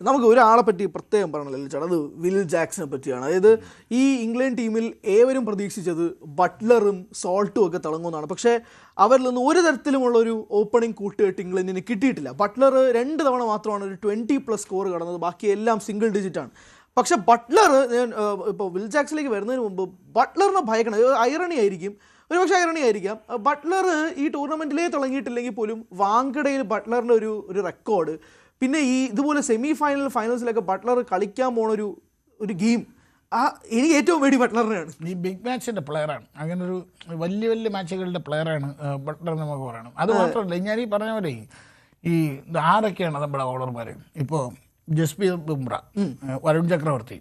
നമുക്ക് ഒരാളെ പറ്റി പ്രത്യേകം പറയണല്ലോ ചേട്ടാ, അത് വിൽ ജാക്സനെ പറ്റിയാണ്. അതായത് ഈ ഇംഗ്ലണ്ട് ടീമിൽ ഏവരും പ്രതീക്ഷിച്ചത് ബട്ട്ലറും സോൾട്ടും ഒക്കെ തിളങ്ങുന്നതാണ്. പക്ഷേ അവരിൽ നിന്ന് ഒരു തരത്തിലുമുള്ള ഒരു ഓപ്പണിംഗ് കൂട്ടുകെട്ട് ഇംഗ്ലണ്ടിന് കിട്ടിയിട്ടില്ല. ബട്ട്ലർ 2 തവണ മാത്രമാണ് ഒരു 20+ സ്കോർ കടന്നത്, ബാക്കി എല്ലാം സിംഗിൾ ഡിജിറ്റാണ്. പക്ഷെ ബട്ട്ലർ, ഞാൻ ഇപ്പോൾ വിൽ ജാക്സിലേക്ക് വരുന്നതിന് മുമ്പ് ബട്ട്ലറിനെ ഭയക്കണം. ഐറണി ആയിരിക്കും, ഒരുപക്ഷെ ഐറണി ആയിരിക്കാം. ബട്ട്ലർ ഈ ടൂർണമെൻറ്റിലേ തുടങ്ങിയിട്ടില്ലെങ്കിൽ പോലും വാങ്കഡയിൽ ബട്ട്ലറിൻ്റെ ഒരു റെക്കോർഡ്, പിന്നെ ഈ ഇതുപോലെ ഫൈനൽസിലൊക്കെ ബട്ട്ലർ കളിക്കാൻ പോണ ഒരു ഗെയിം, എനിക്ക് ഏറ്റവും പേടി ബട്ട്ലറിനെയാണ്. ഈ ബിഗ് മാച്ചിൻ്റെ പ്ലെയറാണ്, അങ്ങനെ ഒരു വലിയ വലിയ മാച്ചുകളുടെ പ്ലെയറാണ് ബട്ട്ലർ നമുക്ക് പറയണം. അത് മാത്രമല്ല, ഞാൻ ഈ പറഞ്ഞ പോലെ ഈ ആരൊക്കെയാണ് നമ്മുടെ ബൗളർമാർ, ഇപ്പോൾ ജസ്പ്രീത് ബുംറ, വരുൺ ചക്രവർത്തി,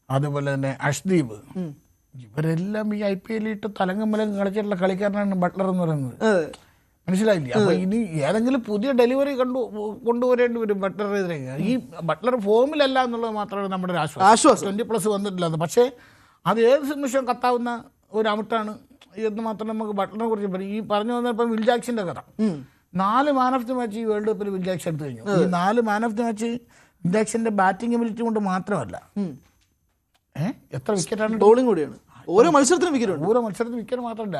അതുപോലെ തന്നെ അഷ്ദീപ്, ഇവരെല്ലാം ഈ IPL ഇട്ട് തലങ്ങമ്പലം കളിച്ചിട്ടുള്ള കളിക്കാരനാണ് ബട്ട്ലർ എന്ന് പറയുന്നത്. മനസ്സിലായില്ലേ? അപ്പൊ ഇനി ഏതെങ്കിലും പുതിയ ഡെലിവറി കൊണ്ടുവരേണ്ടി വരും ബട്ട്ലറെതിരെ. ഈ ബട്ട്ലർ ഫോമിലല്ല എന്നുള്ളത് മാത്രമേ നമ്മുടെ ഒരു ആശ്വാസം. 20+ വന്നിട്ടില്ല, പക്ഷേ അത് ഏത് നിമിഷം കത്താവുന്ന ഒരു ഔട്ടാണ് എന്ന് മാത്രം നമുക്ക് ബട്ട്ലറിനെ കുറിച്ച് പറയും. ഈ പറഞ്ഞു വന്നപ്പോൾ വിൽ ജാക്സിന്റെ കഥ, 4 മാൻ ഓഫ് ദി മാച്ച് ഈ വേൾഡ് കപ്പിൽ വിൽ ജാക്സ് എടുത്തു കഴിഞ്ഞു. ഈ 4 man of the match Will ജാക്സിന്റെ ബാറ്റിംഗ് എബിലിറ്റി കൊണ്ട് മാത്രമല്ല, എത്ര വിക്കറ്റാണ്, ബൗളിംഗ് കൂടിയാണ്. ഓരോ മത്സരത്തിനും വിക്കറ്റ് മാത്രമല്ല,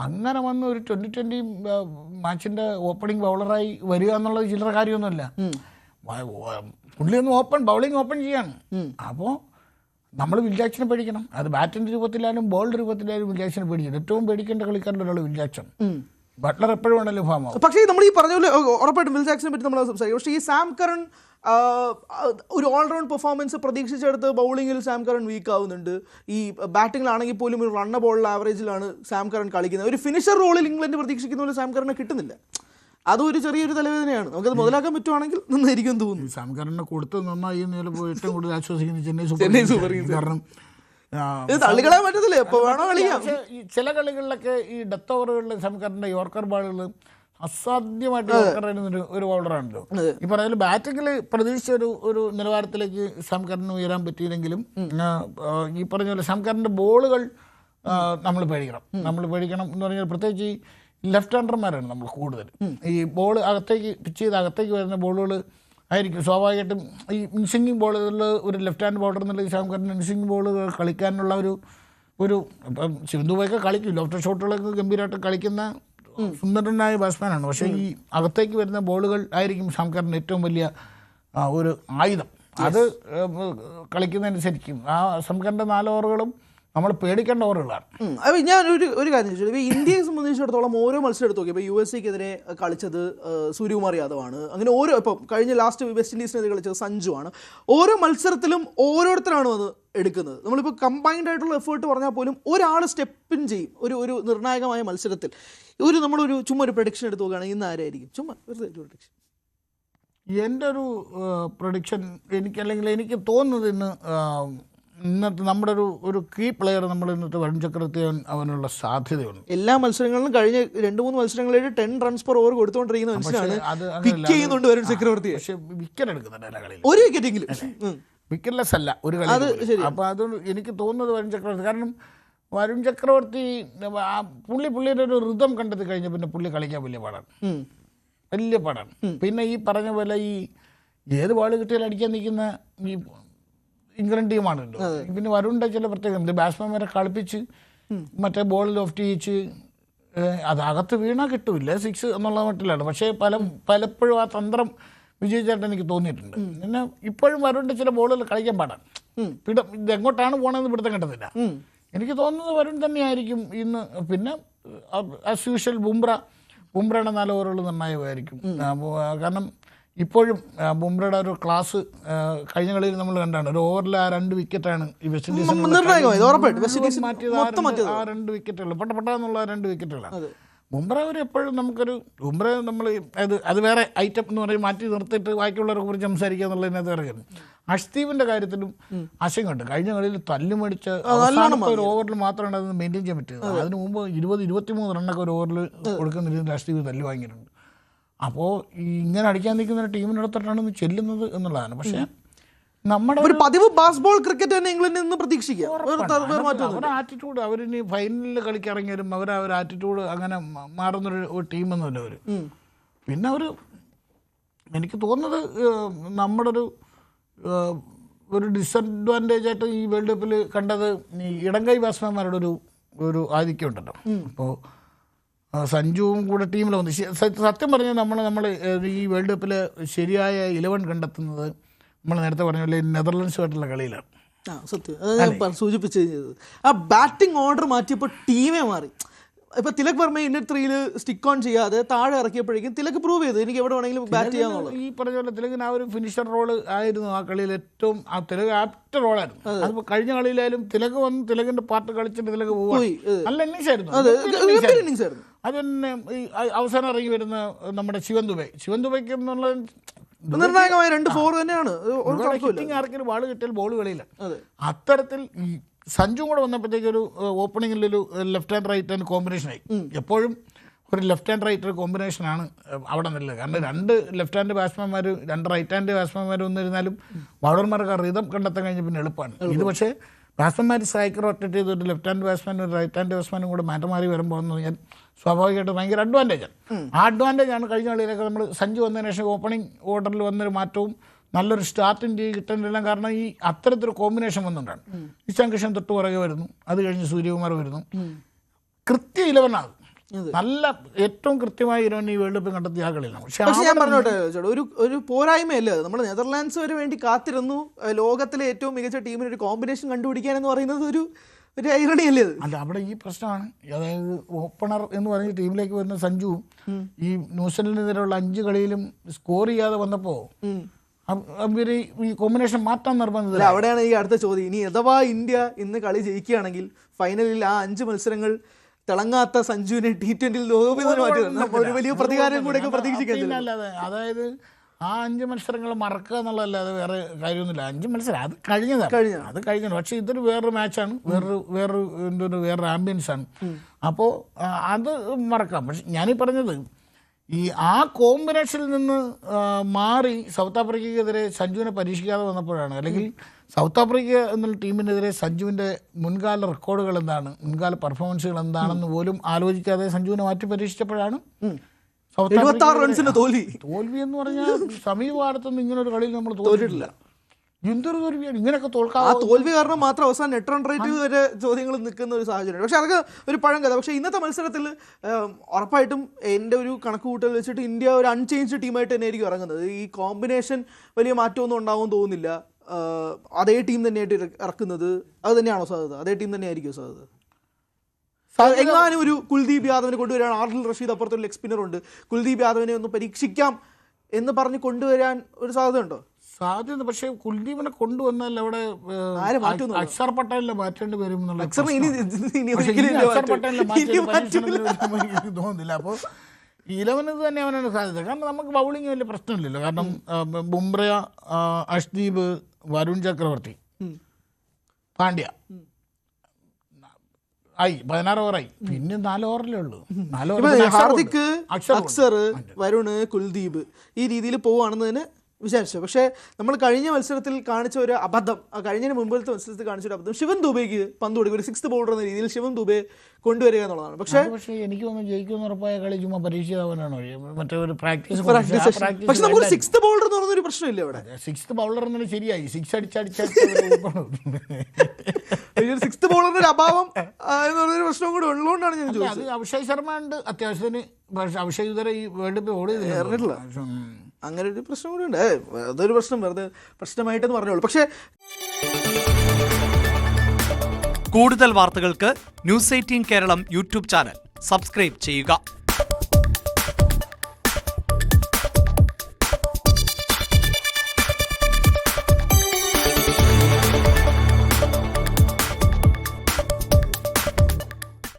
അങ്ങനെ വന്ന് ഒരു 2020 മാച്ചിന്റെ ഓപ്പണിംഗ് ബൗളറായി വരിക എന്നുള്ളത് ചില്ലറ കാര്യമൊന്നുമല്ല. പുള്ളി ഒന്ന് ബൗളിംഗ് ഓപ്പൺ ചെയ്യാണ്. അപ്പോൾ നമ്മൾ വിൽ ജാക്സനെ പേടിക്കണം. അത് ബാറ്റിന്റെ രൂപത്തിലായാലും ബോളിന്റെ രൂപത്തിലായാലും വിൽ ജാക്സനെ പേടിക്കണം. ഏറ്റവും പേടിക്കേണ്ട കളിക്കാരൻ്റെ ഒരാൾ വിൽ ജാക്സൺ. ബട്ട്ലർ എപ്പോഴും വേണമല്ലോ ഫാം ആവും. പക്ഷേ നമ്മൾ ഈ പറഞ്ഞ പോലെ ഉറപ്പായിട്ടും വിൽ ജാക്സനെ പറ്റി നമ്മൾ സംസാരിക്കും. പക്ഷേ ഈ സാം കറൺ ഒരു ഓൾറൗണ്ട് പെർഫോമൻസ് പ്രതീക്ഷിച്ചെടുത്ത് ബൗളിങ്ങിൽ സാം കറൺ വീക്ക് ആവുന്നുണ്ട്. ഈ ബാറ്റിങ്ങിലാണെങ്കിൽ പോലും ഒരു റണ്ണ ബോളിൽ ആവറേജിലാണ് സാം കറൺ കളിക്കുന്നത്. ഒരു ഫിനിഷർ റോളിൽ ഇംഗ്ലണ്ട് പ്രതീക്ഷിക്കുന്ന പോലെ സാം കറനെ കിട്ടുന്നില്ല. അതൊരു ചെറിയൊരു തലവേദനയാണ്. നമുക്കത് മുതലാക്കാൻ പറ്റുവാണെങ്കിൽ നന്നായിരിക്കും തോന്നുന്നു. സാം കറനെ കൊടുത്ത് നന്നായി ഏറ്റവും കൂടുതൽ ആശ്വസിക്കുന്നത് ചെന്നൈ സൂപ്പർ കിങ്സ്. കാരണം തള്ളിക്കളയാൻ പറ്റത്തില്ല, എപ്പോൾ വേണോ കളിക്കാം. ചില കളികളിലൊക്കെ ഈ ഡെത്ത് ഓവറുകളിൽ സാം കറന്റെ യോർക്കർ ബോളുകൾ അസാധ്യമായിട്ട് യോർക്കർ ഒരു ബൗളറാണല്ലോ. ഈ പറയുന്നത് ബാറ്റിങ്ങിൽ പ്രതീക്ഷിച്ച ഒരു നിലവാരത്തിലേക്ക് സാം കറന് ഉയരാൻ പറ്റിയില്ലെങ്കിലും ഈ പറഞ്ഞ പോലെ സാം കറന്റെ ബോളുകൾ നമ്മൾ പേടിക്കണം എന്ന് പറഞ്ഞാൽ പ്രത്യേകിച്ച് ഈ ലെഫ്റ്റ് ഹാൻഡർമാരാണ് നമ്മൾ കൂടുതൽ. ഈ ബോൾ പിച്ച് ചെയ്ത് അകത്തേക്ക് വരുന്ന ബോളുകൾ ആയിരിക്കും സ്വാഭാവികമായിട്ടും. ഈ ഇൻസ്വിംഗിങ് ബോളുകളിൽ ഒരു ലെഫ്റ്റ് ഹാൻഡ് ബോളർ എന്നുള്ള സാം കറൻ ഇൻസ്വിംഗ് ബോളുകൾ കളിക്കാനുള്ള ഒരു ഇപ്പം സിന്ധുവൊക്കെ കളിക്കും, ലോഫ്റ്റ് ഷോട്ടുകളൊക്കെ ഗംഭീരമായിട്ട് കളിക്കുന്ന സുന്ദരനായ ബാറ്റ്സ്മാനാണ്. പക്ഷേ ഈ അകത്തേക്ക് വരുന്ന ബോളുകൾ ആയിരിക്കും സാം കറൻ ഏറ്റവും വലിയ ഒരു ആയുധം. അത് കളിക്കുന്നതനുസരിക്കും ആ സാം കറൻ്റെ 4 ഓവറുകളും നമ്മൾ പേടിക്കേണ്ട ഓവറുകളാണ്. അപ്പോൾ ഞാൻ ഒരു കാര്യം ചോദിച്ചു, ഇപ്പോൾ ഇന്ത്യയെ സംബന്ധിച്ചിടത്തോളം ഓരോ മത്സരം എടുത്ത് നോക്കി, ഇപ്പോൾ USA-ക്കെതിരെ കളിച്ചത് സൂര്യകുമാർ യാദവാണ്. അങ്ങനെ ഇപ്പോൾ കഴിഞ്ഞ ലാസ്റ്റ് വെസ്റ്റ് ഇൻഡീസിനെതിരെ കളിച്ചത് സഞ്ജുവാണ്. ഓരോ മത്സരത്തിലും ഓരോരുത്തരാണ് അത് എടുക്കുന്നത്. നമ്മളിപ്പോൾ കമ്പൈൻഡ് ആയിട്ടുള്ള എഫേർട്ട് പറഞ്ഞാൽ പോലും ഒരാൾ സ്റ്റെപ്പിൻ ചെയ്യും. ഒരു നിർണായകമായ മത്സരത്തിൽ നമ്മളൊരു ചുമ്മാ ഒരു പ്രഡിക്ഷൻ എടുത്ത് നോക്കുകയാണെങ്കിൽ ഇന്ന് ആരായിരിക്കും? ചുമ്മാ ഒരു പ്രഡിക്ഷൻ. എൻ്റെ ഒരു പ്രഡിക്ഷൻ എനിക്ക് തോന്നുന്നത് ഇന്നത്തെ നമ്മുടെ ഒരു കീ പ്ലെയർ നമ്മൾ ഇന്നത്തെ വരുൺ ചക്രവർത്തി അവനുള്ള സാധ്യതയുണ്ട്. എല്ലാ മത്സരങ്ങളിലും കഴിഞ്ഞ 2-3 മത്സരങ്ങളിൽ 10 റൺസ് പെർ ഓവർ കൊടുത്തുകൊണ്ടിരിക്കുന്ന മനുഷ്യനാണ്. പിക്ക് ചെയ്യുന്നുണ്ട് വരുൺ ചക്രവർത്തി. പക്ഷേ വിക്കറ്റ് എടുക്കുന്നുണ്ട് എല്ലാ കളിയിലും, ഒരു വിക്കറ്റെങ്കിലും. വിക്കറ്റ്ലെസ് അല്ല ഒരു കളി. അപ്പോൾ അതുകൊണ്ട് എനിക്ക് തോന്നുന്നത് വരുൺ ചക്രവർത്തി. കാരണം വരുൺ ചക്രവർത്തി പുള്ളിയുടെ ഒരു ഋതം കണ്ടെത്തി കഴിഞ്ഞ പിന്നെ പുള്ളി കളിക്കാൻ വലിയ പാടാണ്. പിന്നെ ഈ പറഞ്ഞ പോലെ ഈ ഏത് ബോൾ കിട്ടിയാലും അടിക്കാൻ നിൽക്കുന്ന ഈ ഇംഗ്ലണ്ട് ടീമാണല്ലോ. പിന്നെ വരുണിൻ്റെ ചില പ്രത്യേകത, ബാറ്റ്സ്മാൻമാരെ കളിപ്പിച്ച് മറ്റേ ബോൾ ലോഫ്റ്റ് ചെയ്യിച്ച് അത് അകത്ത് വീണാൽ കിട്ടൂല്ല 6 എന്നുള്ള മട്ടിലാണ്. പക്ഷേ പലപ്പോഴും ആ തന്ത്രം വിജയിച്ചായിട്ട് എനിക്ക് തോന്നിയിട്ടുണ്ട്. പിന്നെ ഇപ്പോഴും വരുണിൻ്റെ ചില ബോളുകൾ കളിക്കാൻ പാടാണ്. ഇത് എങ്ങോട്ടാണ് പോകണമെന്ന് പിടുത്തം കിട്ടത്തില്ല. എനിക്ക് തോന്നുന്നത് വരുൺ തന്നെയായിരിക്കും ഇന്ന്. പിന്നെ ആസ് യൂഷ്വൽ ബുംറയുടെ 4 ഓവറുകൾ നിർണായകമായിരിക്കും. കാരണം ഇപ്പോഴും ബുംറയുടെ ഒരു ക്ലാസ് കഴിഞ്ഞ കളിയിൽ നമ്മൾ കണ്ടാണ്. ഒരു ഓവറിൽ ആ 2 വിക്കറ്റാണ് ഈ വെസ്റ്റ് ഇൻഡീസിന് മാറ്റിയത്. ആ 2 വിക്കറ്റുകൾ പെട്ടെന്നുള്ള 2 വിക്കറ്റുകളാണ്. ബുംറ എപ്പോഴും ബുംറ നമ്മൾ അത് വേറെ ഐറ്റം എന്ന് പറയും, മാറ്റി നിർത്തിയിട്ട് ബാക്കിയുള്ളവരെ കുറിച്ച് സംസാരിക്കുക എന്നുള്ളതിനകത്ത് ഇറങ്ങുന്നു. അഷ്ദീപിൻ്റെ കാര്യത്തിലും ആശങ്കയുണ്ട്. കഴിഞ്ഞ കളിയിൽ തല്ലുമടിച്ച ഒരു ഓവറിൽ മാത്രമാണ് അത് മെയിൻറ്റെയിൻ ചെയ്യാൻ പറ്റിയത്. അതിന് മുമ്പ് 20-23 റണ്ണൊക്കെ ഒരു ഓവറിൽ കൊടുക്കുന്ന രീതിയിൽ അഷ്ദീപ് തല്ല് വാങ്ങിയിട്ടുണ്ട്. അപ്പോൾ ഇങ്ങനെ അടിക്കാൻ നിൽക്കുന്ന ടീമിനടുത്തോട്ടാണ് ചെല്ലുന്നത് എന്നുള്ളതാണ്. പക്ഷേ നമ്മുടെ ഒരു പതിവ് ബാസ്ബോൾ ക്രിക്കറ്റ് തന്നെ ഇംഗ്ലണ്ടിൽ നിന്ന് പ്രതീക്ഷിക്കുക. അവരുടെ ആറ്റിറ്റ്യൂഡ്, അവരിനി ഫൈനലിൽ കളിക്കിറങ്ങിയാലും അവരുടെ ആറ്റിറ്റ്യൂഡ് അങ്ങനെ മാറുന്നൊരു ടീമൊന്നുമല്ല അവർ. പിന്നെ എനിക്ക് തോന്നുന്നത് നമ്മുടെ ഒരു ഡിസഡ്വാൻറ്റേജ് ആയിട്ട് ഈ വേൾഡ് കപ്പിൽ കണ്ടത് ഈ ഇടംകൈ ബാറ്റ്സ്മാൻമാരുടെ ഒരു ആധിക്യം ഉണ്ടല്ലോ. അപ്പോൾ സഞ്ജുവും കൂടെ ടീമിൽ വന്നു. സത്യം പറഞ്ഞാൽ നമ്മൾ ഈ വേൾഡ് കപ്പിൽ ശരിയായ 11 കണ്ടെത്തുന്നത് നമ്മൾ നേരത്തെ പറഞ്ഞ പോലെ നെതർലൻഡ്സുമായിട്ടുള്ള കളിയിലാണ്. സത്യം, അത് ഞാൻ സൂചിപ്പിച്ചത്. ആ ബാറ്റിംഗ് ഓർഡർ മാറ്റിയപ്പോൾ ടീമേ മാറി. ഇപ്പൊ Tilak Varma innate 3-ൽ stick on ചെയ്യാതെ താഴെ ഇറക്കിയപ്പോഴേക്കും തിലക് പ്രൂവ് ചെയ്തു എനിക്ക് എവിടെ വേണമെങ്കിലും ബാറ്റ് ചെയ്യാന്നുള്ളത്. ഈ പറഞ്ഞ പോലെ തിലകിന് ആ ഒരു ഫിനിഷർ റോള് ആയിരുന്നു ആ കളിയിൽ ഏറ്റവും തിലക് ആപ്റ്റ് റോളായിരുന്നു. അതിപ്പോ കഴിഞ്ഞ കളിയിലായാലും തിലക് വന്ന് തിലകിന്റെ പാർട്ട് കളിച്ചിട്ട് തിലക് പോയി. നല്ല ഇന്നിങ്സ് ആയിരുന്നു. അത് തന്നെ ഈ അവസാനം ഇറങ്ങി വരുന്ന നമ്മുടെ ശിവൻ ദുബൈക്ക് എന്നുള്ള നിർണായകമായ 2 4 തന്നെയാണ്. ആർക്കൊരു ബാള് കിട്ടിയാൽ ബോൾ കളിയില്ല. അത്തരത്തിൽ ഈ സഞ്ജു കൂടെ വന്നപ്പോഴത്തേക്ക് ഒരു ഓപ്പണിങ്ങിലൊരു ലെഫ്റ്റ് ഹാൻഡ് റൈറ്റ് ഹാൻഡ് കോമ്പിനേഷനായി. എപ്പോഴും ഒരു ലെഫ്റ്റ് ഹാൻഡ് റൈറ്റ് കോമ്പിനേഷനാണ് അവിടെ നല്ലത്. കാരണം 2 ലെഫ്റ്റ് ഹാൻഡ് ബാറ്റ്സ്മാൻമാർ 2 റൈറ്റ് ഹാൻഡ് ബാറ്റ്സ്മാൻമാർ വന്നിരുന്നാലും ബൗളർമാർക്ക് ആ റിതം കണ്ടെത്താൻ കഴിഞ്ഞ പിന്നെ എളുപ്പമാണ്. ഇത് പക്ഷേ ബാറ്റ്സ്മാൻമാർ സ്ട്രൈക്കർ റൊട്ടേറ്റ് ചെയ്ത് ഒരു ലെഫ്റ്റ് ഹാൻഡ് ബാറ്റ്സ്മാനും ഒരു റൈറ്റ് ഹാൻഡ് ബാറ്റ്സ്മാനും കൂടെ മാറി വരുമ്പോൾ എന്ന് പറഞ്ഞാൽ സ്വാഭാവികമായിട്ട് ഭയങ്കര അഡ്വാൻറ്റേജാണ്. ആ അഡ്വാൻറ്റേജാണ് കഴിഞ്ഞ കളിയിലൊക്കെ നമ്മൾ സഞ്ജു വന്നതിന് ശേഷം ഓപ്പണിംഗ് ഓർഡറിൽ വന്നൊരു മാറ്റവും നല്ലൊരു സ്റ്റാർട്ടിൻ്റെ കിട്ടുന്നില്ല. കാരണം ഈ അത്തരത്തിലൊരു കോമ്പിനേഷൻ വന്നുകൊണ്ടാണ്. ഇഷാൻ കിഷൻ തൊട്ട് പുറകെ വരുന്നു, അത് കഴിഞ്ഞ് സൂര്യകുമാർ വരുന്നു. കൃത്യ 11 നല്ല ഏറ്റവും കൃത്യമായ 11 ഈ വേൾഡ് കപ്പ് കണ്ടെത്തിയ ആ കളിയിലാണ്. പക്ഷേ ഞാൻ പറഞ്ഞോട്ടെ, ഒരു പോരായ്മയല്ലേ അത്. നമ്മൾ നെതർലാൻഡ്സ് വരെ വേണ്ടി കാത്തിരുന്നു ലോകത്തിലെ ഏറ്റവും മികച്ച ടീമിന് ഒരു കോമ്പിനേഷൻ കണ്ടുപിടിക്കാൻ എന്ന് പറയുന്നത് ഒരു ഐറണി അല്ലേ അത്? അല്ല, അവിടെ ഈ പ്രശ്നമാണ്. അതായത് ഓപ്പണർ എന്ന് പറഞ്ഞ ടീമിലേക്ക് വരുന്ന സഞ്ജുവും ഈ ന്യൂസിലൻഡിനെതിരെയുള്ള 5 കളിയിലും സ്കോർ ചെയ്യാതെ വന്നപ്പോൾ അവർ ഈ കോമ്പിനേഷൻ മാറ്റാൻ നിർബന്ധിച്ചില്ല. അവിടെയാണ് ഈ അടുത്ത ചോദ്യം. ഇനി അഥവാ ഇന്ത്യ ഇന്ന് കളി ജയിക്കുകയാണെങ്കിൽ ഫൈനലിൽ ആ 5 മത്സരങ്ങൾ തിളങ്ങാത്ത സഞ്ജുവിനെ T20 ലോകകപ്പിൽ മാറ്റി ഒരു വലിയ പ്രതികാരം കൂടെ പ്രതീക്ഷിക്കുന്നില്ല. അല്ലാതെ അതായത് ആ 5 മത്സരങ്ങൾ മറക്കുക എന്നുള്ളതല്ലാതെ വേറെ കാര്യമൊന്നുമില്ല. 5 മത്സരം അത് കഴിഞ്ഞതാണ്. പക്ഷേ ഇതൊരു വേറൊരു മാച്ചാണ്, വേറൊരു ആംബിയൻസ് ആണ്. അപ്പോൾ അത് മറക്കാം. പക്ഷെ ഞാനീ പറഞ്ഞത് ഈ ആ കോമ്പിനേഷനിൽ നിന്ന് മാറി സൗത്ത് ആഫ്രിക്കയ്ക്കെതിരെ സഞ്ജുവിനെ പരീക്ഷിക്കാതെ വന്നപ്പോഴാണ്, അല്ലെങ്കിൽ സൗത്ത് ആഫ്രിക്ക എന്നുള്ള ടീമിനെതിരെ സഞ്ജുവിൻ്റെ മുൻകാല റെക്കോർഡുകൾ എന്താണ്, മുൻകാല പെർഫോമൻസുകൾ എന്താണെന്ന് പോലും ആലോചിക്കാതെ സഞ്ജുവിനെ മാറ്റി പരീക്ഷിച്ചപ്പോഴാണ് 76 റൺസിന്റെ തോൽവി എന്ന് പറഞ്ഞാൽ സമീപകാലത്തൊന്നും ഇങ്ങനെ ഒരു കളിയിൽ നമ്മൾ തോറ്റിട്ടില്ല. എന്തൊരു തോൽവിയാണ് ഇങ്ങനെയൊക്കെ തോൽക്കാം. ആ തോൽവി കാരണം മാത്രം അവസാനം നെറ്റ് റൺ റേറ്റ് വരെ ചോദ്യങ്ങൾ നിൽക്കുന്ന ഒരു സാഹചര്യം. പക്ഷെ അതൊക്കെ ഒരു പഴം കഥ. പക്ഷേ ഇന്നത്തെ മത്സരത്തിൽ ഉറപ്പായിട്ടും എൻ്റെ ഒരു കണക്ക് കൂട്ടൽ വെച്ചിട്ട് ഇന്ത്യ ഒരു അൺചേഞ്ച്ഡ് ടീമായിട്ട് തന്നെ ആയിരിക്കും ഇറങ്ങുന്നത്. ഈ കോമ്പിനേഷൻ വലിയ മാറ്റമൊന്നും ഉണ്ടാവും തോന്നുന്നില്ല. അതേ ടീം തന്നെയായിട്ട് ഇറക്കുന്നത് അത് തന്നെയാണോ സാധ്യത? അതേ ടീം തന്നെ ആയിരിക്കും സാധ്യത? എങ്ങാനും ഒരു കുൽദീപ് യാദവിനെ കൊണ്ടുവരാൻ, ആദിൽ റഷീദ് അപ്പുറത്തൊരു ലെഗ് സ്പിന്നർ ഉണ്ട്, കുൽദീപ് യാദവിനെ ഒന്ന് പരീക്ഷിക്കാം എന്ന് പറഞ്ഞ് കൊണ്ടുവരാൻ ഒരു സാധ്യത ഉണ്ടോ? സാധ്യത. പക്ഷേ കുൽദീപിനെ കൊണ്ടുവന്നാൽ അവിടെ അക്ഷർ പട്ടേലിനെ മാറ്റേണ്ടി വരും തോന്നുന്നില്ല. അപ്പോൾ 11 തന്നെ അവനാണ് സാധ്യത. കാരണം നമുക്ക് ബൗളിങ് വലിയ പ്രശ്നമില്ലല്ലോ. കാരണം ബുംറ, അഷ്ദീപ്, വരുൺ ചക്രവർത്തി, പാണ്ഡ്യ 16 ഓവറായി. പിന്നെ 4 ഓവറിലേ ഉള്ളൂ. ഹാർദിക്, അക്സർ, വരുണ്, കുൽദീപ് ഈ രീതിയിൽ പോവുകയാണെന്നതിന് വിചാരിച്ചു. പക്ഷേ നമ്മൾ കഴിഞ്ഞ മത്സരത്തിൽ കാണിച്ച ഒരു അബദ്ധം, കഴിഞ്ഞതിന് മുമ്പിലത്തെ മത്സരത്തിൽ കാണിച്ച ഒരു അബദ്ധം, ശിവൻ ദുബൈക്ക് പന്ത് കൊടുക്കുക, ഒരു 6th ബൗളർ എന്ന രീതിയിൽ ശിവൻ ദുബൈ കൊണ്ടുവരിക എന്നുള്ളതാണ്. പക്ഷേ എനിക്ക് തോന്നുന്നു ജയിക്കുമെന്ന് ഉറപ്പായ കളി ചുമ്മാ പരീക്ഷിച്ചവനാണോ മറ്റേ ഒരു പ്രാക്ടീസ്. പക്ഷെ നമുക്കൊരു 6th ബൗളർ എന്ന് പറഞ്ഞൊരു പ്രശ്നമില്ല അവിടെ. 6th ബൗളർ എന്നത് ശരിയായി. 6 അടിച്ചടിച്ച 6th ബൗളറിന്റെ ഒരു അഭാവം എന്ന് പറഞ്ഞൊരു പ്രശ്നം കൂടി ഉള്ളതുകൊണ്ടാണ് ഞാൻ ചോദിച്ചത്. അത് അഭിഷേക് ശർമ്മ ഉണ്ട് അത്യാവശ്യത്തിന്. പക്ഷെ അഭിഷേക് ഇതുവരെ ഈ വേൾഡ് കപ്പ് ഓടിയില്ല. അങ്ങനെ ഒരു പ്രശ്നം കൂടി ഉണ്ട്. അതൊരു പ്രശ്നം വെറുതെ പ്രശ്നമായിട്ടെന്ന് പറഞ്ഞോളൂ. പക്ഷേ കൂടുതൽ വാർത്തകൾക്ക് News 18 Keralam YouTube channel subscribe ചെയ്യുക.